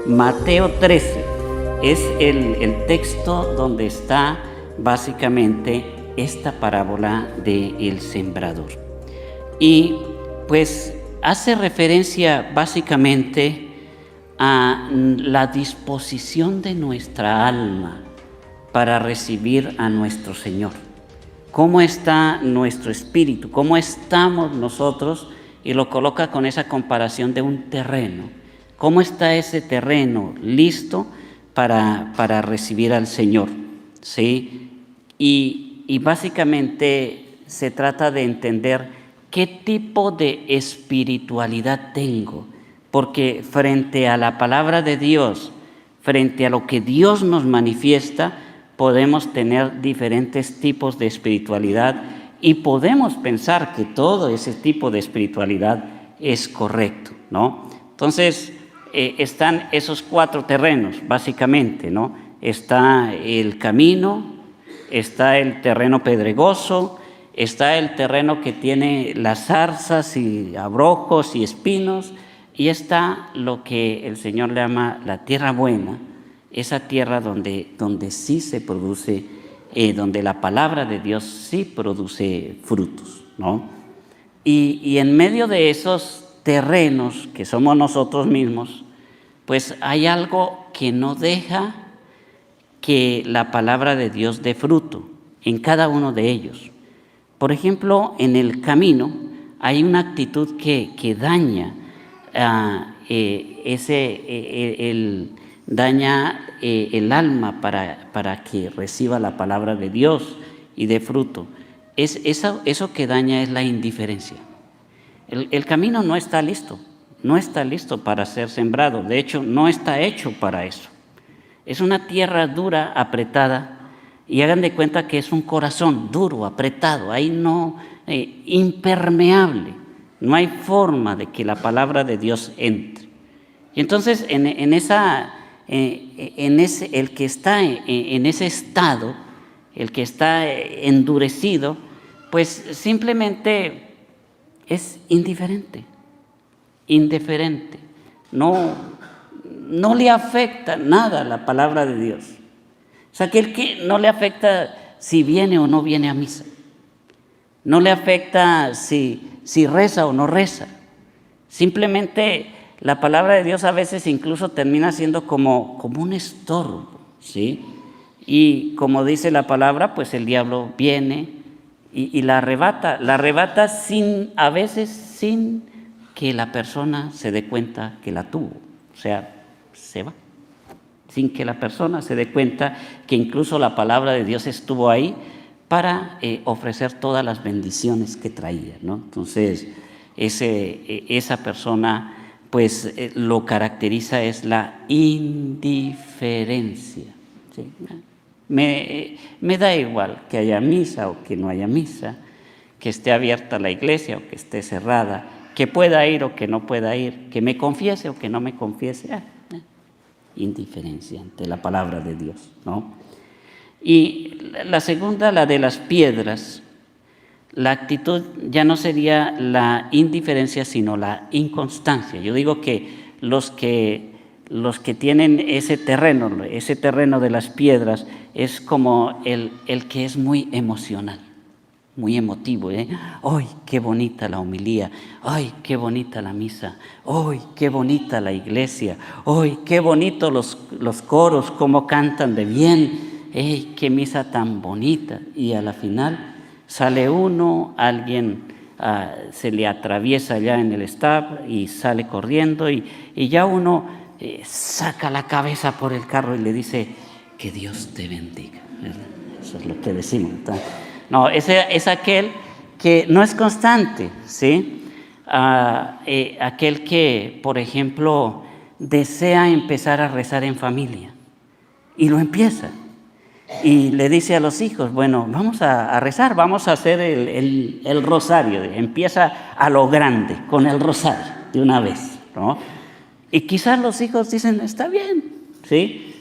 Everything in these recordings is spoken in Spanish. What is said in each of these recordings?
Mateo 13 es el texto donde está básicamente esta parábola del sembrador. Y pues hace referencia básicamente a la disposición de nuestra alma para recibir a nuestro Señor. ¿Cómo está nuestro espíritu? ¿Cómo estamos nosotros? Y lo coloca con esa comparación de un terreno. ¿Cómo está ese terreno listo para recibir al Señor? ¿Sí? Y básicamente se trata de entender qué tipo de espiritualidad tengo. Porque frente a la palabra de Dios, frente a lo que Dios nos manifiesta, podemos tener diferentes tipos de espiritualidad y podemos pensar que todo ese tipo de espiritualidad es correcto, ¿no? Entonces, están esos 4 terrenos, básicamente, ¿no? Está el camino, está el terreno pedregoso, está el terreno que tiene las zarzas y abrojos y espinos, y está lo que el Señor le llama la tierra buena, esa tierra donde sí se produce, donde la palabra de Dios sí produce frutos, ¿no? Y en medio de esos terrenos que somos nosotros mismos, pues hay algo que no deja que la palabra de Dios dé fruto en cada uno de ellos. Por ejemplo, en el camino hay una actitud que daña daña el alma para que reciba la palabra de Dios y dé fruto. Eso que daña es la indiferencia. El camino no está listo para ser sembrado. De hecho, no está hecho para eso. Es una tierra dura, apretada, y hagan de cuenta que es un corazón duro, apretado, ahí no, impermeable. No hay forma de que la palabra de Dios entre. Y entonces el que está en ese estado, el que está endurecido, pues simplemente es indiferente. No le afecta nada la palabra de Dios. O sea, que no le afecta si viene o no viene a misa. No le afecta si reza o no reza. Simplemente la palabra de Dios a veces incluso termina siendo como un estorbo, ¿sí? Y como dice la palabra, pues el diablo viene y la arrebata a veces sin que la persona se dé cuenta que la tuvo. O sea, se va. Sin que la persona se dé cuenta que incluso la palabra de Dios estuvo ahí para ofrecer todas las bendiciones que traía, ¿no? Entonces, esa persona, pues lo caracteriza es la indiferencia, ¿sí? Me da igual que haya misa o que no haya misa, que esté abierta la iglesia o que esté cerrada, que pueda ir o que no pueda ir, que me confiese o que no me confiese. Indiferencia ante la palabra de Dios, ¿no? Y la segunda, la de las piedras, la actitud ya no sería la indiferencia, sino la inconstancia. Yo digo que los que tienen ese terreno de las piedras, es como el que es muy emocional, muy emotivo, ¿eh? ¡Ay, qué bonita la homilía! ¡Ay, qué bonita la misa! ¡Ay, qué bonita la iglesia! ¡Ay, qué bonito los coros, cómo cantan de bien! ¡Ey, qué misa tan bonita! Y a la final sale alguien se le atraviesa ya en el staff y sale corriendo y ya uno saca la cabeza por el carro y le dice, que Dios te bendiga, ¿verdad? Eso es lo que decimos, ¿verdad? No, es aquel que no es constante, ¿sí? Aquel que, por ejemplo, desea empezar a rezar en familia y lo empieza. Y le dice a los hijos, bueno, vamos a rezar, vamos a hacer el rosario. Empieza a lo grande, con el rosario, de una vez, ¿no? Y quizás los hijos dicen, está bien, ¿sí?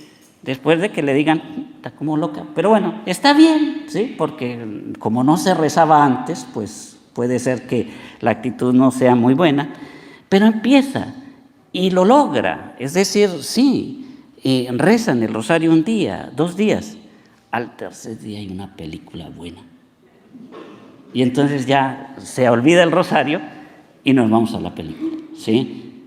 Después de que le digan, está como loca, pero bueno, está bien, ¿sí? Porque como no se rezaba antes, pues puede ser que la actitud no sea muy buena, pero empieza. y lo logra. Es decir, sí, rezan el rosario un día, 2 días. Al tercer día hay una película buena. Y entonces ya se olvida el rosario y nos vamos a la película, ¿sí?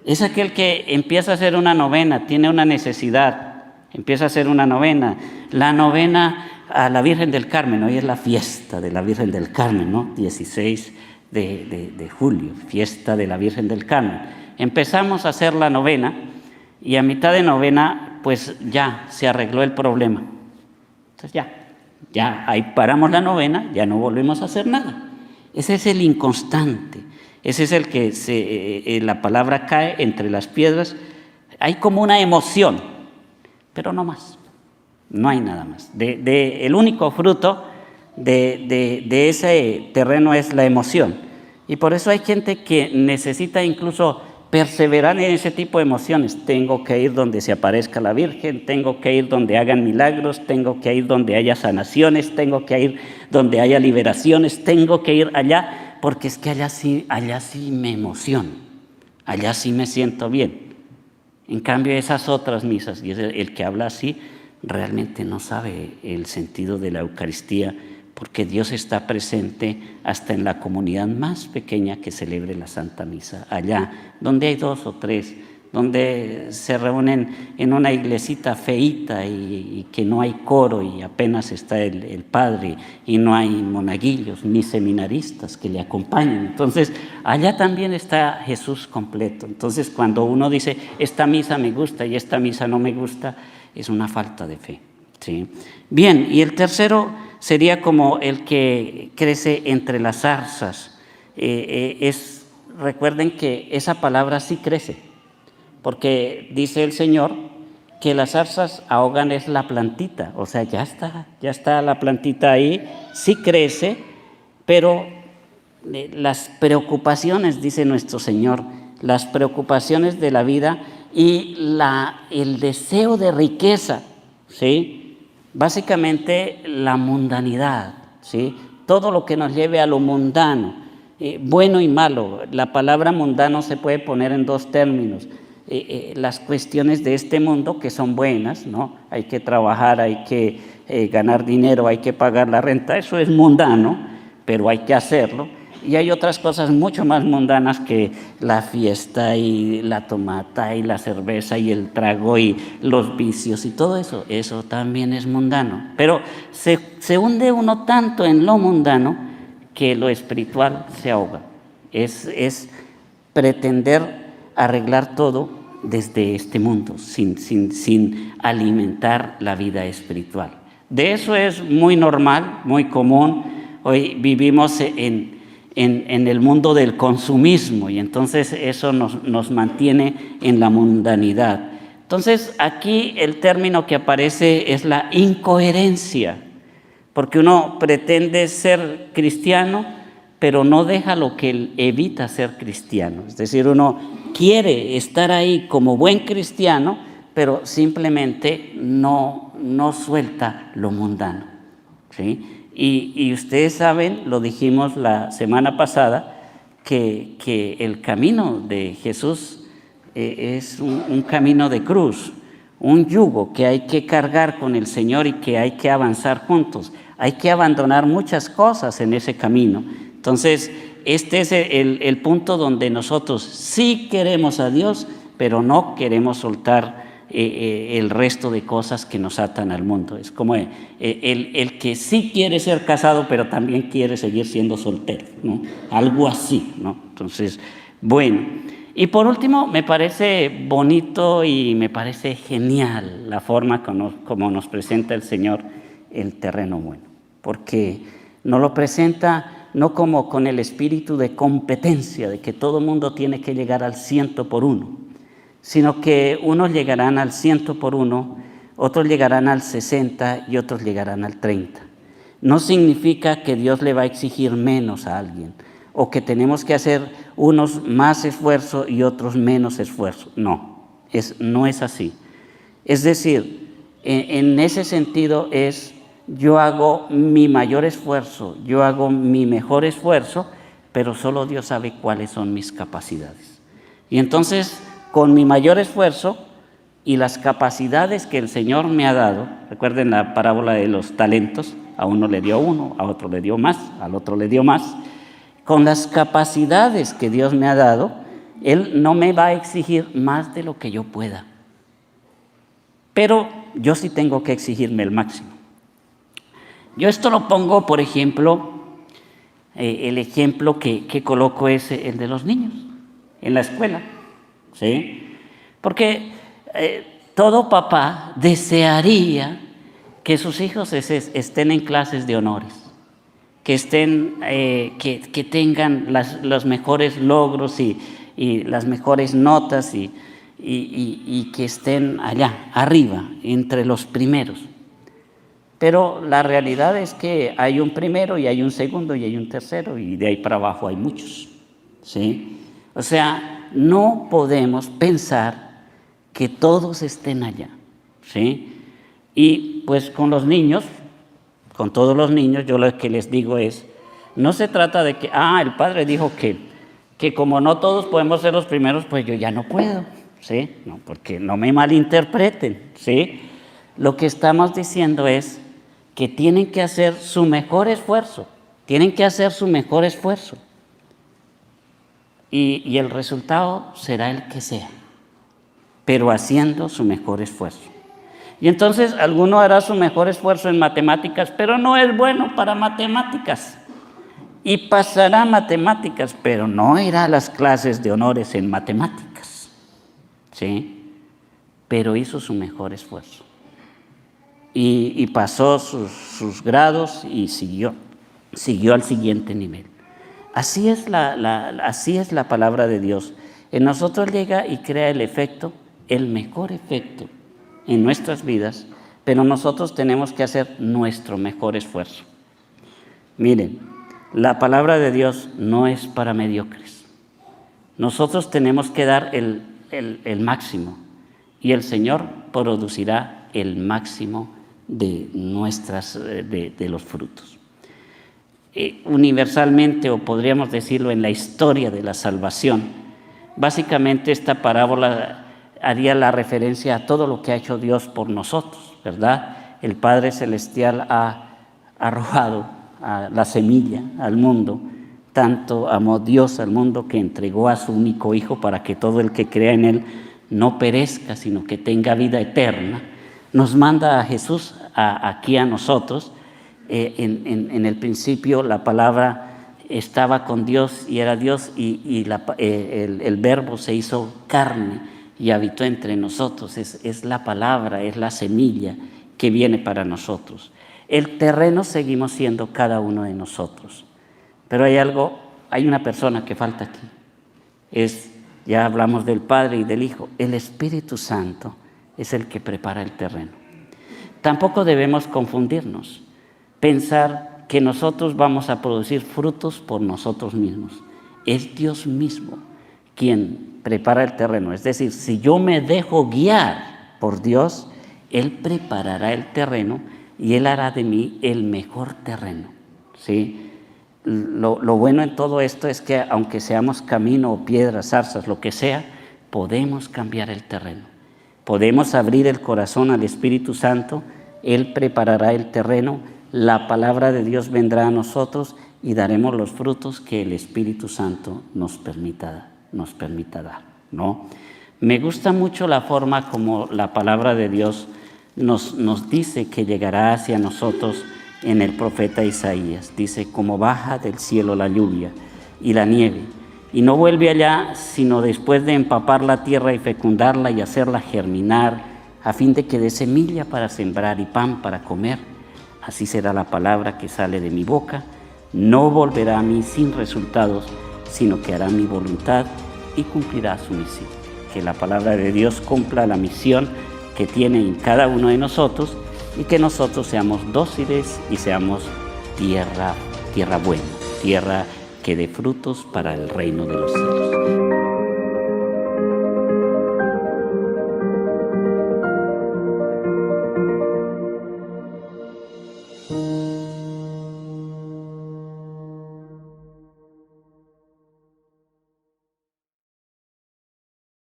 Es aquel que empieza a hacer una novena, tiene una necesidad, empieza a hacer una novena. La novena a la Virgen del Carmen, hoy es la fiesta de la Virgen del Carmen, ¿no? 16 de julio, fiesta de la Virgen del Carmen. Empezamos a hacer la novena y a mitad de novena, pues ya se arregló el problema. Entonces ya ahí paramos la novena, ya no volvemos a hacer nada. Ese es el inconstante, ese es el que la palabra cae entre las piedras. Hay como una emoción, pero no más, no hay nada más. El único fruto de ese terreno es la emoción. Y por eso hay gente que necesita incluso perseverar en ese tipo de emociones. Tengo que ir donde se aparezca la Virgen, tengo que ir donde hagan milagros, tengo que ir donde haya sanaciones, tengo que ir donde haya liberaciones, tengo que ir allá, porque es que allá sí me emociono, allá sí me siento bien. En cambio, esas otras misas, y el que habla así, realmente no sabe el sentido de la Eucaristía, porque Dios está presente hasta en la comunidad más pequeña que celebre la Santa Misa, allá donde hay 2 o 3, donde se reúnen en una iglesita feíta y que no hay coro y apenas está el padre y no hay monaguillos ni seminaristas que le acompañen. Entonces, allá también está Jesús completo. Entonces, cuando uno dice, esta misa me gusta y esta misa no me gusta, es una falta de fe, ¿sí? Bien, y el tercero sería como el que crece entre las zarzas. Recuerden que esa palabra sí crece, porque dice el Señor que las zarzas ahogan es la plantita, o sea, ya está la plantita ahí, sí crece, pero las preocupaciones, dice nuestro Señor, las preocupaciones de la vida y el deseo de riqueza, ¿sí? Básicamente la mundanidad, ¿sí? Todo lo que nos lleve a lo mundano, bueno y malo. La palabra mundano se puede poner en 2 términos. Las cuestiones de este mundo que son buenas, ¿no? Hay que trabajar, hay que ganar dinero, hay que pagar la renta, eso es mundano, pero hay que hacerlo. Y hay otras cosas mucho más mundanas que la fiesta y la tomata y la cerveza y el trago y los vicios y todo eso. Eso también es mundano. Pero se hunde uno tanto en lo mundano que lo espiritual se ahoga. Es pretender arreglar todo desde este mundo, sin alimentar la vida espiritual. De eso es muy normal, muy común. Hoy vivimos en el mundo del consumismo y entonces eso nos mantiene en la mundanidad. Entonces aquí el término que aparece es la incoherencia, porque uno pretende ser cristiano, pero no deja lo que evita ser cristiano. Es decir, uno quiere estar ahí como buen cristiano, pero simplemente no suelta lo mundano, ¿sí? Y ustedes saben, lo dijimos la semana pasada, que el camino de Jesús es un camino de cruz, un yugo que hay que cargar con el Señor y que hay que avanzar juntos. Hay que abandonar muchas cosas en ese camino. Entonces, este es el punto donde nosotros sí queremos a Dios, pero no queremos soltar el resto de cosas que nos atan al mundo. Es como el que sí quiere ser casado, pero también quiere seguir siendo soltero, ¿no? Algo así, ¿no? Entonces, bueno. Y por último, me parece bonito y me parece genial la forma como nos presenta el Señor el terreno bueno, porque nos lo presenta no como con el espíritu de competencia, de que todo mundo tiene que llegar al 100 por 1, sino que unos llegarán al 100 por 1, otros llegarán al 60 y otros llegarán al 30. No significa que Dios le va a exigir menos a alguien o que tenemos que hacer unos más esfuerzo y otros menos esfuerzo. No es así. Es decir, en ese sentido yo hago mi mayor esfuerzo, yo hago mi mejor esfuerzo, pero solo Dios sabe cuáles son mis capacidades. Y entonces con mi mayor esfuerzo y las capacidades que el Señor me ha dado. Recuerden la parábola de los talentos, a uno le dio uno, a otro le dio más, al otro le dio más. Con las capacidades que Dios me ha dado, Él no me va a exigir más de lo que yo pueda. Pero yo sí tengo que exigirme el máximo. Yo esto lo pongo, por ejemplo, el ejemplo que coloco es el de los niños en la escuela, ¿sí? Porque todo papá desearía que sus hijos estén en clases de honores, que que tengan los mejores logros y las mejores notas y que estén allá, arriba, entre los primeros. Pero la realidad es que hay un primero y hay un segundo y hay un tercero y de ahí para abajo hay muchos, ¿sí? O sea, no podemos pensar que todos estén allá, ¿sí? Y pues con los niños, con todos los niños, yo lo que les digo es, no se trata de que, el padre dijo que como no todos podemos ser los primeros, pues yo ya no puedo, ¿sí? No, porque no me malinterpreten, ¿sí? Lo que estamos diciendo es que tienen que hacer su mejor esfuerzo, y el resultado será el que sea, pero haciendo su mejor esfuerzo. Y entonces alguno hará su mejor esfuerzo en matemáticas, pero no es bueno para matemáticas, y pasará matemáticas, pero no irá a las clases de honores en matemáticas, ¿sí? Pero hizo su mejor esfuerzo. Y pasó sus grados y siguió al siguiente nivel. Así es la palabra de Dios. En nosotros llega y crea el mejor efecto en nuestras vidas, pero nosotros tenemos que hacer nuestro mejor esfuerzo. Miren, la palabra de Dios no es para mediocres. Nosotros tenemos que dar el máximo y el Señor producirá el máximo de los frutos. Universalmente, o podríamos decirlo en la historia de la salvación, básicamente esta parábola haría la referencia a todo lo que ha hecho Dios por nosotros, ¿verdad? El Padre Celestial ha arrojado a la semilla al mundo, tanto amó Dios al mundo que entregó a su único Hijo para que todo el que crea en Él no perezca, sino que tenga vida eterna. Nos manda a Jesús aquí a nosotros. En el principio la palabra estaba con Dios y era Dios, y el verbo se hizo carne y habitó entre nosotros. Es la palabra, es la semilla que viene para nosotros. El terreno seguimos siendo cada uno de nosotros. Pero hay una persona que falta aquí. Ya hablamos del Padre y del Hijo. El Espíritu Santo es el que prepara el terreno. Tampoco debemos confundirnos, pensar que nosotros vamos a producir frutos por nosotros mismos. Es Dios mismo quien prepara el terreno. Es decir, si yo me dejo guiar por Dios, Él preparará el terreno y Él hará de mí el mejor terreno, ¿sí? Lo bueno en todo esto es que aunque seamos camino o piedras, zarzas, lo que sea, podemos cambiar el terreno. Podemos abrir el corazón al Espíritu Santo, Él preparará el terreno, la palabra de Dios vendrá a nosotros y daremos los frutos que el Espíritu Santo nos permita dar, ¿no? Me gusta mucho la forma como la palabra de Dios nos dice que llegará hacia nosotros en el profeta Isaías. Dice, como baja del cielo la lluvia y la nieve, y no vuelve allá, sino después de empapar la tierra y fecundarla y hacerla germinar, a fin de que dé semilla para sembrar y pan para comer. Así será la palabra que sale de mi boca. No volverá a mí sin resultados, sino que hará mi voluntad y cumplirá su misión. Que la palabra de Dios cumpla la misión que tiene en cada uno de nosotros, y que nosotros seamos dóciles y seamos tierra buena, tierra que dé frutos para el reino de los cielos.